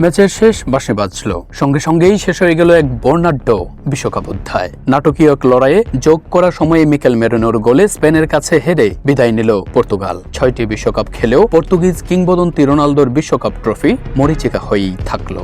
ম্যাচের শেষ বাঁশি বাজল, সঙ্গে সঙ্গেই শেষ হয়ে গেল এক বর্ণাঢ্য বিশ্বকাপ অধ্যায়। নাটকীয় লড়াইয়ে যোগ করা সময়ে মিকেল মেরিনোর গোলে স্পেনের কাছে হেরে বিদায় নিল পর্তুগাল। 6টি বিশ্বকাপ খেলেও পর্তুগিজ কিংবদন্তি রোনালদোর বিশ্বকাপ ট্রফি মরীচিকা হয়েই থাকল।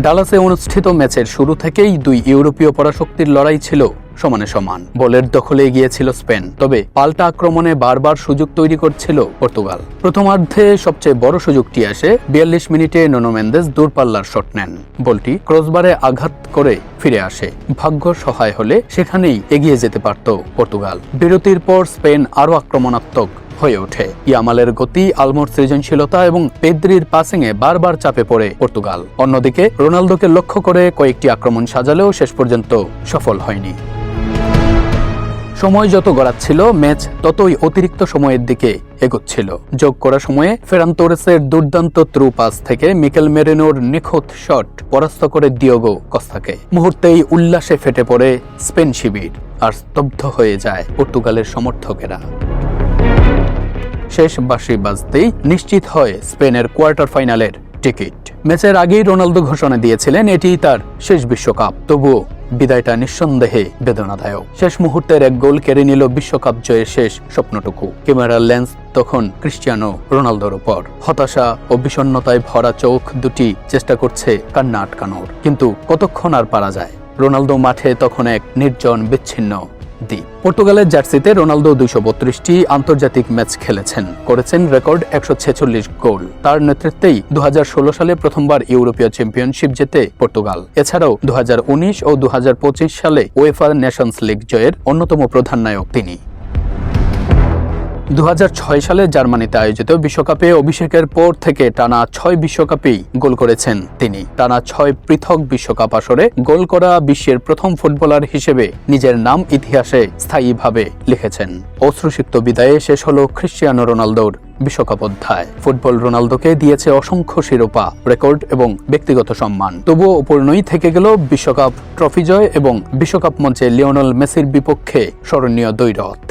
ডালাসে অনুষ্ঠিত ম্যাচের শুরু থেকেই দুই ইউরোপীয় পরাশক্তির লড়াই ছিল সমানে সমান। বলের দখলে এগিয়েছিল স্পেন, তবে পাল্টা আক্রমণে বারবার সুযোগ তৈরি করছিল পর্তুগাল। প্রথমার্ধে সবচেয়ে বড় সুযোগটি আসে 42 মিনিটে নুনো মেন্দেস দূরপাল্লার শট নেন। বলটি ক্রসবারে আঘাত করে ফিরে আসে। ভাগ্য সহায় হলে সেখানেই এগিয়ে যেতে পারত পর্তুগাল। বিরতির পর স্পেন আরও আক্রমণাত্মক হয়ে ওঠে। ইয়ামালের গতি, আলমোর সৃজনশীলতা এবং পেদ্রির পাসিংয়ে বারবার চাপে পড়ে পর্তুগাল। অন্যদিকে রোনালদোকে লক্ষ্য করে কয়েকটি আক্রমণ সাজালেও শেষ পর্যন্ত সফল হয়নি। সময় যত গড়াচ্ছিল ম্যাচ ততই অতিরিক্ত সময়ের দিকে এগোচ্ছিল। যোগ করা সময়ে ফেরান তোরেসের দুর্দান্ত থ্রু পাস থেকে মিকেল মেরিনোর নিখুঁত শট পরাস্ত করে ডিয়েগো কস্তাকে। মুহূর্তেই উল্লাসে ফেটে পড়ে স্পেন শিবির, আর স্তব্ধ হয়ে যায় পর্তুগালের সমর্থকেরা। শেষ বাঁশি বাজতেই নিশ্চিত হয় স্পেনের কোয়ার্টার ফাইনালের টিকিট। ম্যাচের আগেই রোনালদো ঘোষণা দিয়েছিলেন এটি তার শেষ বিশ্বকাপ। তবুও বিদায়টা নিঃসন্দেহে বেদনাদায়ক। শেষ মুহূর্তের এক গোল কেড়ে নিল বিশ্বকাপ জয়ের শেষ স্বপ্নটুকু। ক্যামেরার লেন্স তখন ক্রিস্টিয়ানো রোনালদোর উপর। হতাশা ও বিষণ্ণতায় ভরা চোখ দুটি চেষ্টা করছে কান্না আটকানোর, কিন্তু কতক্ষণ আর পারা যায়। রোনালদো মাঠে তখন এক নির্জন বিচ্ছিন্ন দ্বীপ। পর্তুগালের জার্সিতে রোনালদো 232টি আন্তর্জাতিক ম্যাচ খেলেছেন, করেছেন রেকর্ড 146 গোল। তার নেতৃত্বেই 2016 সালে প্রথমবার ইউরোপীয় চ্যাম্পিয়নশিপ জেতে পর্তুগাল। এছাড়াও 2019 ও 2025 সালে উয়েফা নেশনস লিগ জয়ের অন্যতম প্রধান নায়ক তিনি। 2006 সালে জার্মানিতে আয়োজিত বিশ্বকাপে অভিষেকের পর থেকে টানা 6 বিশ্বকাপেই গোল করেছেন তিনি। টানা 6 পৃথক বিশ্বকাপ আসরে গোল করা বিশ্বের প্রথম ফুটবলার হিসেবে নিজের নাম ইতিহাসে স্থায়ীভাবে লিখেছেন। অশ্রুসিক্ত বিদায়ে শেষ হলো ক্রিস্টিয়ানো রোনালদোর বিশ্বকাপ অধ্যায়। ফুটবল রোনালদোকে দিয়েছে অসংখ্য শিরোপা, রেকর্ড এবং ব্যক্তিগত সম্মান। তবুও অপূর্ণই থেকে গেল বিশ্বকাপ ট্রফি জয় এবং বিশ্বকাপ মঞ্চে লিওনেল মেসির বিপক্ষে স্মরণীয় দ্বৈরথ।